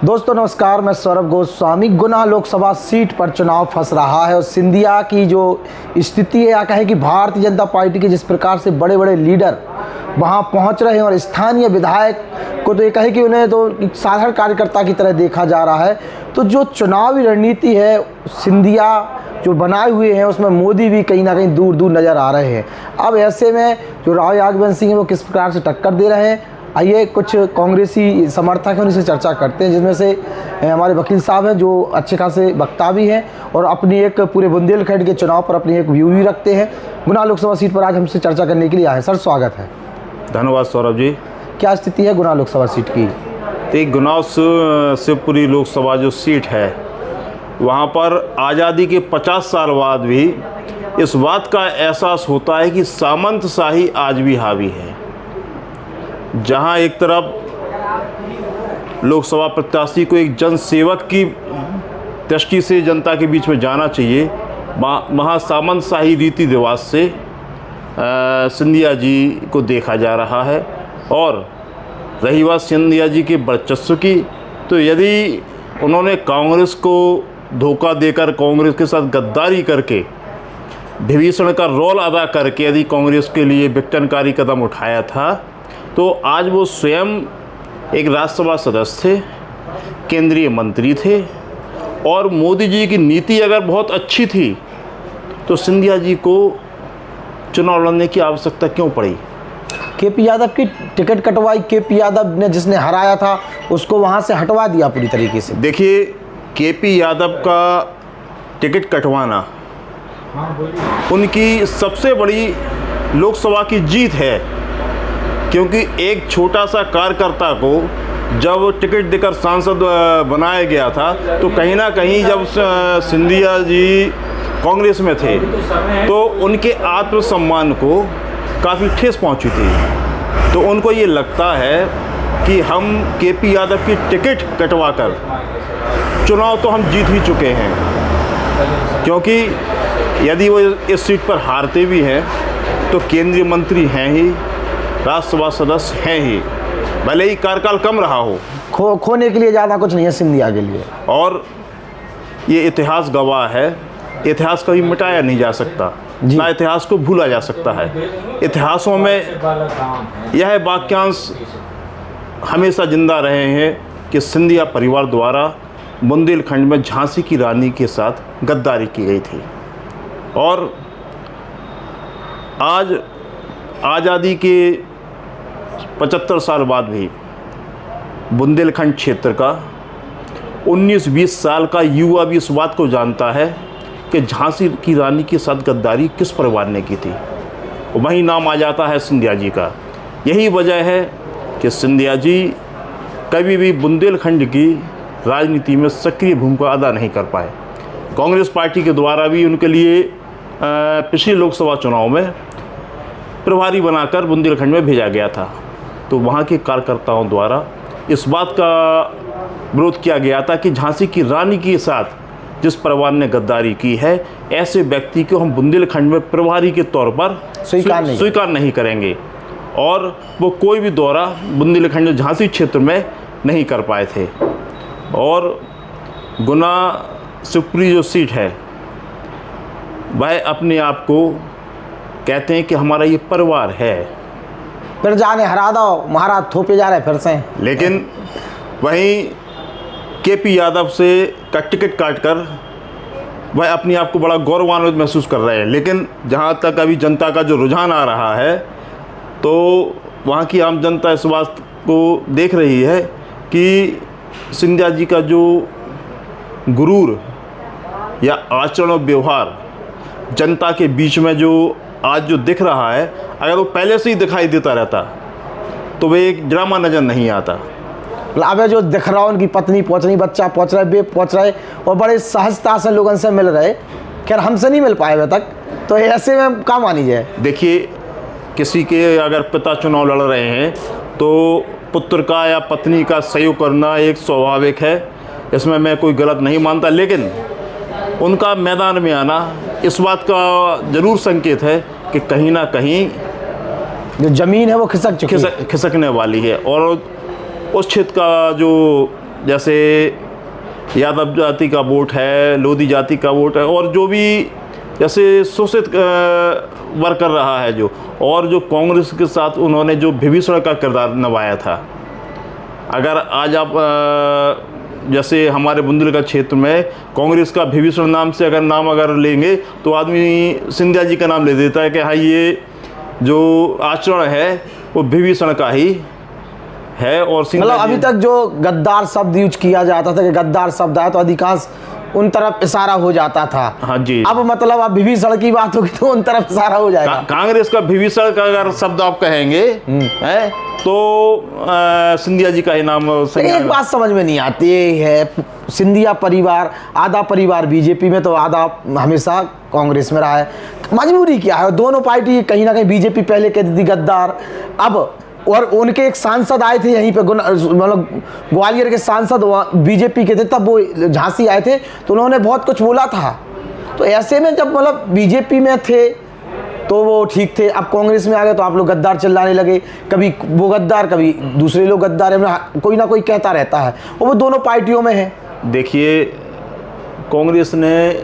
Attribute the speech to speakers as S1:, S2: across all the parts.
S1: दोस्तों नमस्कार, मैं सौरभ गोस्वामी। गुना लोकसभा सीट पर चुनाव फंस रहा है और सिंधिया की जो स्थिति है, या कहें कि भारतीय जनता पार्टी के जिस प्रकार से बड़े बड़े लीडर वहां पहुंच रहे हैं और स्थानीय विधायक को तो ये कहे कि उन्हें तो एक साधारण कार्यकर्ता की तरह देखा जा रहा है। तो जो चुनावी रणनीति है सिंधिया जो बनाए हुए हैं उसमें मोदी भी कहीं ना कहीं दूर दूर नज़र आ रहे हैं। अब ऐसे में जो राव यादव सिंह हैं वो किस प्रकार से टक्कर दे रहे हैं, आइए कुछ कांग्रेसी समर्थक हैं उनसे चर्चा करते हैं, जिसमें से हमारे वकील साहब हैं जो अच्छे खासे वक्ता भी हैं और अपनी एक पूरे बुंदेलखंड के चुनाव पर अपनी एक व्यू भी रखते हैं। गुना लोकसभा सीट पर आज हमसे चर्चा करने के लिए आए। सर स्वागत है।
S2: धन्यवाद सौरभ जी।
S1: क्या स्थिति है गुना लोकसभा सीट की?
S2: एक गुना शिवपुरी लोकसभा जो सीट है वहाँ पर आज़ादी के 50 साल बाद भी इस बात का एहसास होता है कि सामंतशाही आज भी हावी है। जहाँ एक तरफ लोकसभा प्रत्याशी को एक जनसेवक की दृष्टि से जनता के बीच में जाना चाहिए, वहाँ सामंतशाही रीति रिवाज से सिंधिया जी को देखा जा रहा है। और रही बात सिंधिया जी के वर्चस्व की, तो यदि उन्होंने कांग्रेस को धोखा देकर कांग्रेस के साथ गद्दारी करके विभीषण का रोल अदा करके यदि कांग्रेस के लिए विघटनकारी कदम उठाया था, तो आज वो स्वयं एक राज्यसभा सदस्य थे, केंद्रीय मंत्री थे और मोदी जी की नीति अगर बहुत अच्छी थी तो सिंधिया जी को चुनाव लड़ने की आवश्यकता क्यों पड़ी?
S1: केपी यादव की टिकट कटवाई, केपी यादव ने जिसने हराया था उसको वहां से हटवा दिया पूरी तरीके से।
S2: देखिए, केपी यादव का टिकट कटवाना उनकी सबसे बड़ी लोकसभा की जीत है, क्योंकि एक छोटा सा कार्यकर्ता को जब टिकट देकर सांसद बनाया गया था तो कहीं ना कहीं जब सिंधिया जी कांग्रेस में थे तो उनके आत्मसम्मान को काफ़ी ठेस पहुंची थी। तो उनको ये लगता है कि हम केपी यादव की टिकट कटवाकर चुनाव तो हम जीत ही चुके हैं, क्योंकि यदि वो इस सीट पर हारते भी हैं तो केंद्रीय मंत्री हैं ही, राज्यसभा सदस्य हैं ही, भले ही कार्यकाल कम रहा हो।
S1: खोने के लिए ज़्यादा कुछ नहीं है सिंधिया के लिए।
S2: और ये इतिहास गवाह है, इतिहास कभी मिटाया नहीं जा सकता, ना इतिहास को भूला जा सकता है। इतिहासों में यह वाक्यांश हमेशा जिंदा रहे हैं कि सिंधिया परिवार द्वारा बुंदेलखंड में झांसी की रानी के साथ गद्दारी की गई थी। और आज आज़ादी के 75 साल बाद भी बुंदेलखंड क्षेत्र का 19-20 साल का युवा भी इस बात को जानता है कि झांसी की रानी के साथ गद्दारी किस परिवार ने की थी। वही नाम आ जाता है सिंधिया जी का। यही वजह है कि सिंधिया जी कभी भी बुंदेलखंड की राजनीति में सक्रिय भूमिका अदा नहीं कर पाए। कांग्रेस पार्टी के द्वारा भी उनके लिए पिछले लोकसभा चुनाव में प्रभारी बनाकर बुंदेलखंड में भेजा गया था, तो वहाँ के कार्यकर्ताओं द्वारा इस बात का विरोध किया गया था कि झांसी की रानी के साथ जिस परिवार ने गद्दारी की है, ऐसे व्यक्ति को हम बुंदेलखंड में प्रभारी के तौर पर स्वीकार नहीं करेंगे। और वो कोई भी दौरा बुंदेलखंड झांसी क्षेत्र में नहीं कर पाए थे। और गुना शिवपुरी जो सीट है वह अपने आप को कहते हैं कि हमारा ये परिवार है।
S1: फिर जाने हरा दो, महाराज थोपे जा रहे फिर से।
S2: लेकिन वहीं केपी यादव से का टिकट काटकर वह अपने आप को बड़ा गौरवान्वित महसूस कर रहे हैं। लेकिन जहाँ तक अभी जनता का जो रुझान आ रहा है, तो वहाँ की आम जनता इस बात को देख रही है कि सिंधिया जी का जो गुरूर या आचरण और व्यवहार जनता के बीच में जो आज जो दिख रहा है, अगर वो पहले से ही दिखाई देता रहता तो वे एक ड्रामा नज़र नहीं आता।
S1: अब जो दिख रहा है उनकी पत्नी पहुँच रही, बच्चा पहुँच रहा है, बेब पहुँच रहे और बड़े सहजता से लोगों से मिल रहे। खैर हमसे नहीं मिल पाए अभी तक, तो ऐसे में काम मानी जाए।
S2: देखिए, किसी के अगर पिता चुनाव लड़ रहे हैं तो पुत्र का या पत्नी का सहयोग करना एक स्वाभाविक है, इसमें मैं कोई गलत नहीं मानता। लेकिन उनका मैदान में आना इस बात का ज़रूर संकेत है कि कहीं ना कहीं
S1: जो ज़मीन है वो खिसकने वाली है।
S2: और उस क्षेत्र का जो जैसे यादव जाति का वोट है, लोधी जाति का वोट है, और जो भी जैसे शोषित वर्कर रहा है जो, और जो कांग्रेस के साथ उन्होंने जो विभीषण का किरदार निभाया था। अगर आज आप जैसे हमारे बुंदेलखंड क्षेत्र में कांग्रेस का विभीषण नाम से अगर लेंगे तो आदमी सिंधिया जी का नाम ले देता है कि हाँ ये जो आचरण है वो विभीषण का ही है। और
S1: मतलब अभी तक जो गद्दार शब्द यूज किया जाता था कि गद्दार शब्द है तो अधिकांश उन तरफ इशारा हो जाता था।
S2: हाँ जी।
S1: अब मतलब अब विभीषण की बात होगी तो उन तरफ इशारा हो जाएगा।
S2: कांग्रेस का विभीषण का अगर शब्द आप कहेंगे है तो सिंधिया जी का ही नाम।
S1: एक बात समझ में नहीं आती है, सिंधिया परिवार, आधा परिवार बीजेपी में तो आधा हमेशा कांग्रेस में रहा है। मजबूरी क्या है? दोनों पार्टी कहीं ना कहीं, बीजेपी पहले कहती थी गद्दार, अब और उनके एक सांसद आए थे यहीं पे, मतलब ग्वालियर के सांसद बीजेपी के थे, तब वो झांसी आए थे तो उन्होंने बहुत कुछ बोला था। तो ऐसे में जब मतलब बीजेपी में थे तो वो ठीक थे, अब कांग्रेस में आ गए तो आप लोग गद्दार चिल्लाने लगे, कभी वो गद्दार कभी दूसरे लोग गद्दार है, कोई ना कोई कहता रहता है, और वो दोनों पार्टियों में है। देखिए,
S2: कांग्रेस ने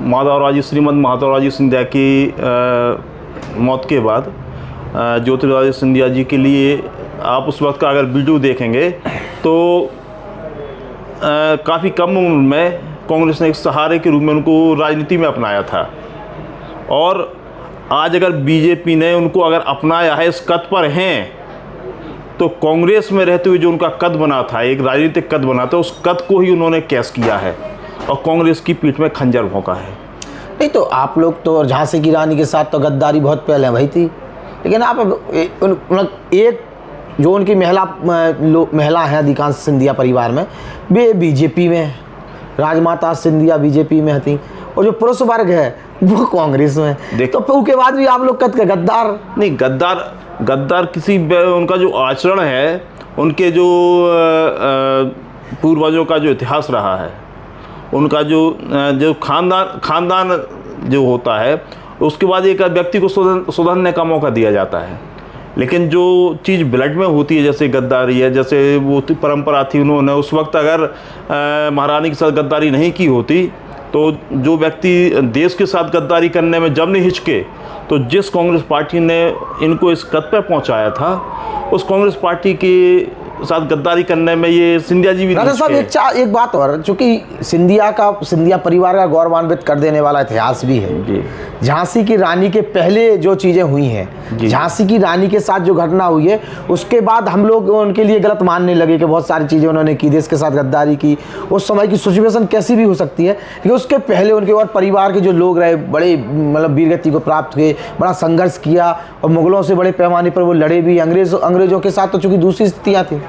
S2: माधवराव श्रीमती माधवराव सिंधिया की मौत के बाद ज्योतिरादित्य सिंधिया जी के लिए आप उस वक्त का अगर वीडियो देखेंगे तो काफ़ी कम उम्र में कांग्रेस ने एक सहारे के रूप में उनको राजनीति में अपनाया था। और आज अगर बीजेपी ने उनको अगर अपनाया है, इस कद पर हैं, तो कांग्रेस में रहते हुए जो उनका कद बना था, एक राजनीतिक कद बना था, उस कद को ही उन्होंने कैश किया है और कांग्रेस की पीठ में खंजर भोंका है।
S1: नहीं तो आप लोग तो झांसी की रानी के साथ तो गद्दारी बहुत पहले भाई थी, लेकिन आप एक जो उनकी महिला है अधिकांश सिंधिया परिवार में, वे बीजेपी में, राजमाता सिंधिया बीजेपी में थी, और जो पुरुष वर्ग है वो कांग्रेस में। तो उसके बाद भी आप लोग कहते गद्दार
S2: नहीं, गद्दार किसी उनका जो आचरण है, उनके जो पूर्वजों का जो इतिहास रहा है, उनका जो खानदान जो होता है, उसके बाद एक व्यक्ति को सुधरने का मौका दिया जाता है। लेकिन जो चीज़ ब्लड में होती है, जैसे गद्दारी है, जैसे वो परंपरा थी, उन्होंने उस वक्त अगर महारानी के साथ गद्दारी नहीं की होती तो जो व्यक्ति देश के साथ गद्दारी करने में जब नहीं हिचके, तो जिस कांग्रेस पार्टी ने इनको इस कद पर पहुंचाया था, उस कांग्रेस पार्टी के साथ गद्दारी करने में ये सिंधिया जी भी
S1: राजा साहब एक बात और, चूंकि सिंधिया परिवार का गौरवान्वित कर देने वाला इतिहास भी है। झांसी की रानी के पहले जो चीज़ें हुई हैं, झांसी की रानी के साथ जो घटना हुई है, उसके बाद हम लोग उनके लिए गलत मानने लगे कि बहुत सारी चीज़ें उन्होंने की, देश के साथ गद्दारी की। उस समय की सिचुएशन कैसी भी हो सकती है, लेकिन उसके पहले उनके और परिवार के जो लोग रहे, बड़े मतलब वीरगति को प्राप्त हुए, बड़ा संघर्ष किया और मुगलों से बड़े पैमाने पर वो लड़े भी। अंग्रेज़ों के साथ तो चूँकि दूसरी स्थितियाँ थी।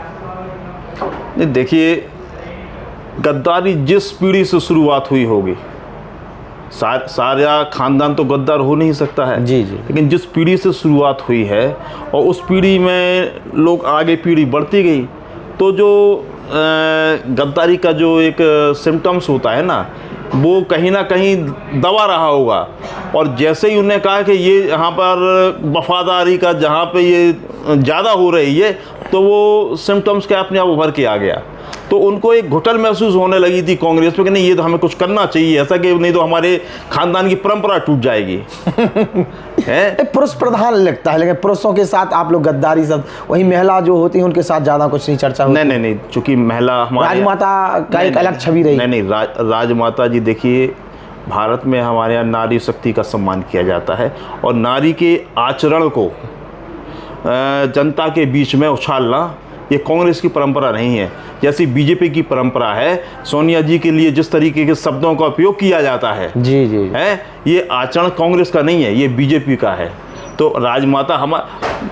S2: देखिए, गद्दारी जिस पीढ़ी से शुरुआत हुई होगी, सारा खानदान तो गद्दार हो नहीं सकता है
S1: जी,
S2: लेकिन जिस पीढ़ी से शुरुआत हुई है और उस पीढ़ी में लोग आगे पीढ़ी बढ़ती गई, तो जो गद्दारी का जो एक सिम्टम्स होता है ना, वो कहीं ना कहीं दबा रहा होगा। और जैसे ही उन्हें कहा कि ये यहाँ पर वफादारी का जहाँ पे ये ज़्यादा हो रही है, तो वो सिम्टम्स क्या अपने आप उभर के आ गया। तो उनको एक घुटन महसूस होने लगी थी कांग्रेस पे कि नहीं, ये तो हमें कुछ करना चाहिए ऐसा, कि नहीं तो हमारे खानदान की परंपरा टूट जाएगी। है
S1: पुरुष प्रधान लगता है, लेकिन पुरुषों के साथ आप लोग गद्दारी सब, वही महिला जो होती है उनके साथ ज़्यादा कुछ नहीं चर्चा होती।
S2: नहीं, चूँकि महिला हमारे
S1: राजमाता का एक अलग छवि रही।
S2: नहीं, राजमाता जी, देखिए, भारत में हमारे यहाँ नारी शक्ति का सम्मान किया जाता है, और नारी के आचरण को जनता के बीच में उछालना ये कांग्रेस की परंपरा नहीं है। जैसी बीजेपी की परंपरा है, सोनिया जी के लिए जिस तरीके के शब्दों का उपयोग किया जाता है,
S1: जी
S2: है, ये आचरण कांग्रेस का नहीं है, ये बीजेपी का है। तो राजमाता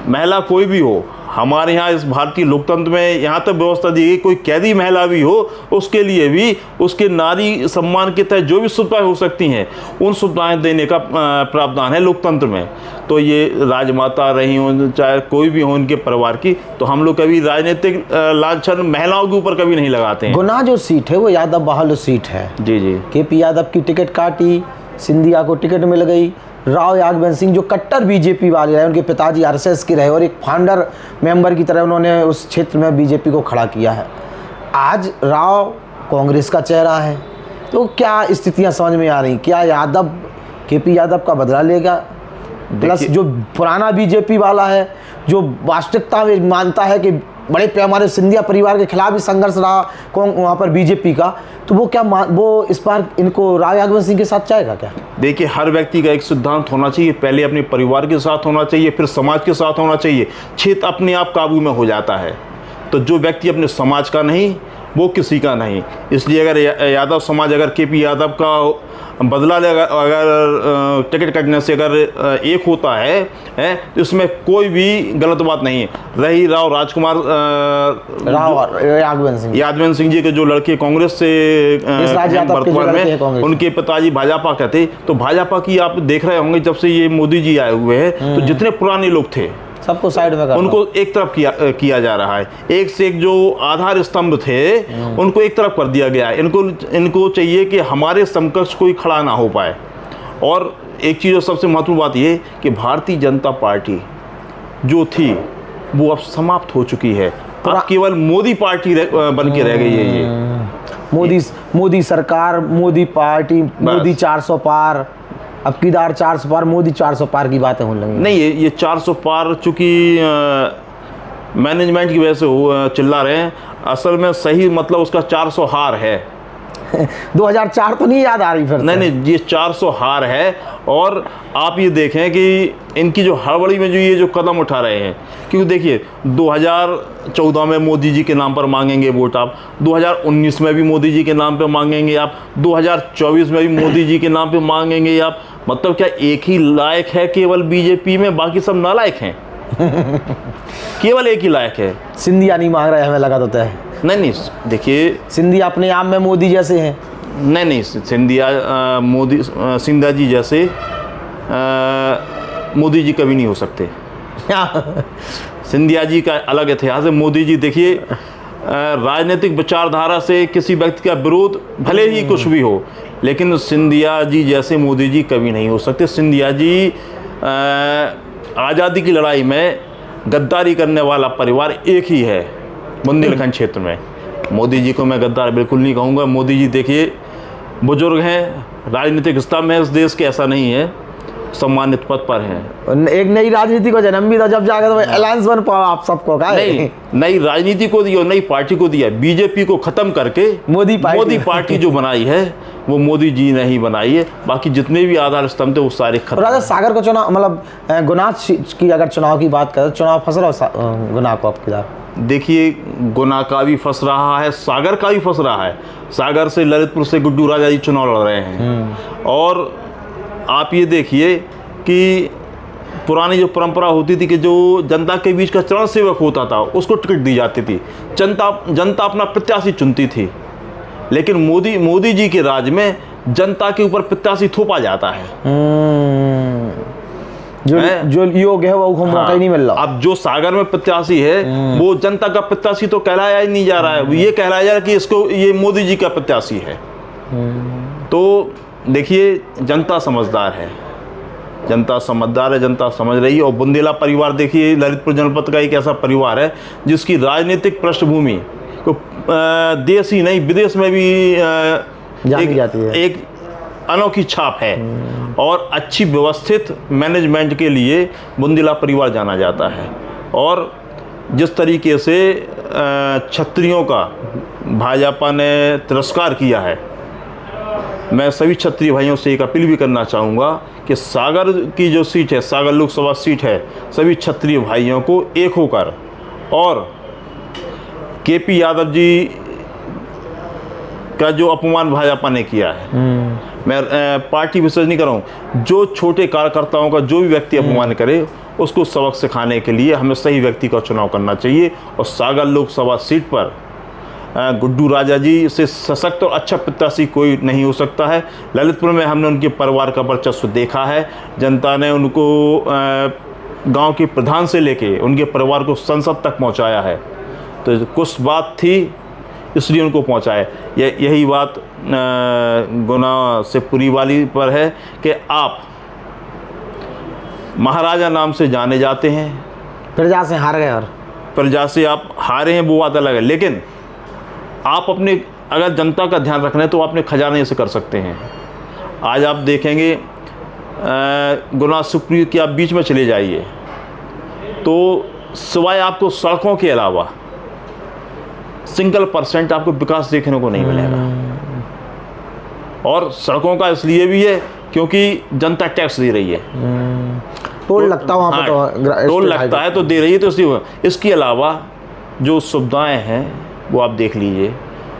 S2: महिला कोई भी हो, हमारे यहाँ इस भारतीय लोकतंत्र में यहाँ तक व्यवस्था दी गई, कोई कैदी महिला भी हो, उसके लिए भी उसके नारी सम्मान के तहत जो भी सुविधाएं हो सकती हैं, उन सुविधाएं देने का प्रावधान है लोकतंत्र में। तो ये राजमाता रही हो, चाहे कोई भी हो उनके परिवार की, तो हम लोग कभी राजनीतिक लांछन महिलाओं के ऊपर कभी नहीं लगाते हैं।
S1: गुना जो सीट है वो यादव बहाल सीट है।
S2: जी,
S1: KP यादव की टिकट काटी, सिंधिया को टिकट मिल गई। राव यादव सिंह जो कट्टर बीजेपी वाले रहे, उनके पिताजी RSS के रहे और एक फाउंडर मेंबर की तरह उन्होंने उस क्षेत्र में बीजेपी को खड़ा किया है। आज राव कांग्रेस का चेहरा है, तो क्या स्थितियां समझ में आ रही? क्या यादव केपी यादव का बदला लेगा? प्लस जो पुराना बीजेपी वाला है, जो वास्तविकता में मानता है कि बड़े पैमाने सिंधिया परिवार के खिलाफ भी संघर्ष रहा वहाँ पर बीजेपी का, तो वो क्या वो इस बार इनको राव यादव सिंह के साथ चाहेगा क्या?
S2: देखिए, हर व्यक्ति का एक सिद्धांत होना चाहिए। पहले अपने परिवार के साथ होना चाहिए, फिर समाज के साथ होना चाहिए। क्षेत्र अपने आप काबू में हो जाता है। तो जो व्यक्ति अपने समाज का नहीं, वो किसी का नहीं। इसलिए अगर यादव समाज अगर केपी यादव का बदला लेगा, अगर टिकट कटने से अगर एक होता है तो इसमें कोई भी गलत बात नहीं है। रही राव राजकुमार यादव सिंह जी के जो लड़के कांग्रेस से वर्तमान में, उनके पिताजी भाजपा के थे। तो भाजपा की आप देख रहे होंगे, जब से ये मोदी जी आए हुए हैं तो जितने पुराने लोग थे
S1: सबको साइड में
S2: उनको एक तरफ किया जा रहा है। एक से एक जो आधार स्तंभ थे उनको एक तरफ कर दिया गया है। इनको चाहिए कि हमारे समकक्ष कोई खड़ा ना हो पाए। और एक चीज़ सबसे महत्वपूर्ण बात ये कि भारतीय जनता पार्टी जो थी वो अब समाप्त हो चुकी है। अब केवल मोदी पार्टी बन के रह गई है। ये
S1: मोदी सरकार, मोदी पार्टी, मोदी 400 पार, अब कीदार 400 पार, मोदी 400 पार की बातें होने लगी।
S2: नहीं, ये 400 पार चूंकि मैनेजमेंट की वजह से चिल्ला रहे हैं, असल में सही मतलब उसका 400 हार है।
S1: 2004 तो नहीं याद आ रही फिर?
S2: नहीं, ये 400 हार है। और आप ये देखें कि इनकी जो हड़बड़ी में जो ये जो कदम उठा रहे हैं, क्योंकि देखिए 2014 में मोदी जी के नाम पर मांगेंगे वोट, आप 2019 में भी मोदी जी के नाम पर मांगेंगे, आप 2024 में भी मोदी जी के नाम पर मांगेंगे आप। मतलब क्या एक ही लायक है केवल बीजेपी में, बाकी सब नालायक हैं? केवल एक ही लायक है।
S1: सिंधिया नहीं मांग रहे, हमें लगा तो है।
S2: नहीं, देखिए
S1: सिंधिया अपने आप में मोदी जैसे हैं।
S2: नहीं, सिंधिया जी जैसे मोदी जी कभी नहीं हो सकते। सिंधिया जी का अलग इतिहास है। मोदी जी देखिए, राजनीतिक विचारधारा से किसी व्यक्ति का विरोध भले ही कुछ भी हो, लेकिन सिंधिया जी जैसे मोदी जी कभी नहीं हो सकते। सिंधिया जी आज़ादी की लड़ाई में गद्दारी करने वाला परिवार एक ही है बुंदेलखंड क्षेत्र में। मोदी जी को मैं गद्दार बिल्कुल नहीं कहूँगा। मोदी जी देखिए बुजुर्ग हैं, राजनीतिक स्तंभ है इस देश के, ऐसा नहीं है, सम्मानित पद पर हैं।
S1: एक नई राजनीति को जन्म भी था, जब जाकर तो अलायंस बन पाओ आप सबको कहा
S2: नहीं, नई राजनीति को दिया, नई पार्टी को दिया। बीजेपी को खत्म करके मोदी पार्टी जो बनाई है वो मोदी जी ने ही बनाई है। बाकी जितने भी आधार स्तंभ थे वो सारे खत्म।
S1: राजा सागर को चुनाव, मतलब गुना की अगर चुनाव की बात करें, चुनाव फंस रहा है गुना को आपकी दार?
S2: देखिए, गुना का भी फंस रहा है, सागर का भी फंस रहा है। सागर से ललितपुर से गुड्डू राजा जी चुनाव लड़ रहे हैं। और आप ये देखिए कि पुरानी जो परंपरा होती थी कि जो जनता के बीच का चरण सेवक होता था उसको टिकट दी जाती थी, जनता अपना प्रत्याशी चुनती थी। लेकिन मोदी जी के राज में जनता के ऊपर प्रत्याशी थोपा जाता है।
S1: जो योग्य है वो मौका ही नहीं मिल रहा।
S2: अब जो सागर में प्रत्याशी है वो जनता का प्रत्याशी तो कहलाया ही नहीं जा रहा है, ये कहलाया जा रहा है कि इसको ये मोदी जी का प्रत्याशी है। तो देखिए, जनता समझदार है, जनता समझ रही है। और बुंदेला परिवार देखिए, ललितपुर जनपद का एक ऐसा परिवार है जिसकी राजनीतिक पृष्ठभूमि तो देश ही नहीं विदेश में भी
S1: जानी जाती है,
S2: एक अनोखी छाप है। और अच्छी व्यवस्थित मैनेजमेंट के लिए बुंदेला परिवार जाना जाता है। और जिस तरीके से क्षत्रियों का भाजपा ने तिरस्कार किया है, मैं सभी क्षत्रिय भाइयों से एक अपील भी करना चाहूँगा कि सागर की जो सीट है, सागर लोकसभा सीट है, सभी क्षत्रिय भाइयों को एक होकर और केपी यादव जी का जो अपमान भाजपा ने किया है, मैं पार्टी विशेष नहीं कर रहा हूँ, जो छोटे कार्यकर्ताओं का जो भी व्यक्ति अपमान करे उसको सबक सिखाने के लिए हमें सही व्यक्ति का चुनाव करना चाहिए। और सागर लोकसभा सीट पर गुड्डू राजा जी से सशक्त और अच्छा प्रत्याशी कोई नहीं हो सकता है। ललितपुर में हमने उनके परिवार का वर्चस्व देखा है, जनता ने उनको गांव के प्रधान से लेके उनके परिवार को संसद तक पहुंचाया है। तो कुछ बात थी इसलिए उनको पहुंचाए। यही बात गुना से पूरी वाली पर है कि आप महाराजा नाम से जाने जाते हैं,
S1: प्रजा से हार गए और
S2: प्रजा से आप हारे हैं वो बात अलग है, लेकिन आप अपने अगर जनता का ध्यान रखना है तो अपने खजाने से कर सकते हैं। आज आप देखेंगे गुना सुप्री के आप बीच में चले जाइए तो सिवाय आपको सड़कों के अलावा सिंगल % आपको विकास देखने को नहीं मिलेगा। और सड़कों का इसलिए भी है क्योंकि जनता टैक्स दे रही है,
S1: टोल लगता है वहाँ पर, तो
S2: टोल लगता है तो दे रही है, तो इसलिए इसके अलावा जो सुविधाएं हैं वो आप देख लीजिए।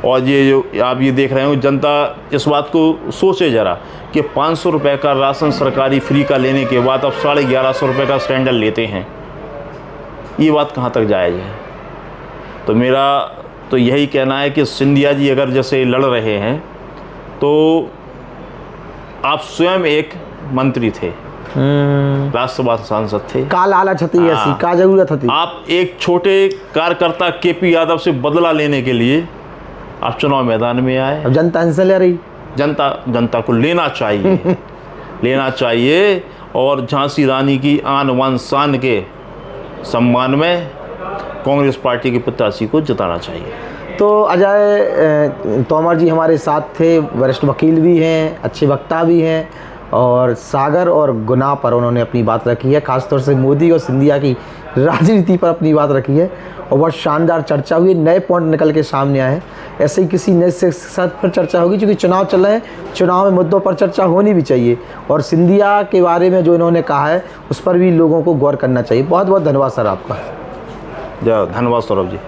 S2: और ये जो आप ये देख रहे हो, जनता इस बात को सोचे ज़रा कि 500 रुपये का राशन सरकारी फ्री का लेने के बाद अब 1150 रुपये का सिलेंडर लेते हैं, ये बात कहाँ तक जायज़ है। तो मेरा तो यही कहना है कि सिंधिया जी अगर जैसे लड़ रहे हैं तो आप स्वयं एक मंत्री थे, राज्यसभा सांसद थे,
S1: का लालच थी ऐसी, का जरूरत थी।
S2: आप एक छोटे कार्यकर्ता KP यादव से बदला लेने के लिए आप चुनाव मैदान में आए।
S1: अब जनता इनसे ले रही,
S2: जनता को लेना चाहिए लेना चाहिए। और झांसी रानी की आन बान शान के सम्मान में कांग्रेस पार्टी के प्रत्याशी को जिताना चाहिए।
S1: तो अजय तोमर जी हमारे साथ थे, वरिष्ठ वकील भी हैं, अच्छे वक्ता भी हैं, और सागर और गुना पर उन्होंने अपनी बात रखी है, खासतौर से मोदी और सिंधिया की राजनीति पर अपनी बात रखी है, और बहुत शानदार चर्चा हुई, नए पॉइंट निकल के सामने आए हैं। ऐसे ही किसी नए से साथ फिर चर्चा होगी, क्योंकि चुनाव चल रहे हैं, चुनाव में मुद्दों पर चर्चा होनी भी चाहिए, और सिंधिया के बारे में जो इन्होंने कहा है उस पर भी लोगों को गौर करना चाहिए। बहुत बहुत धन्यवाद सर आपका।
S2: धन्यवाद सौरभ जी।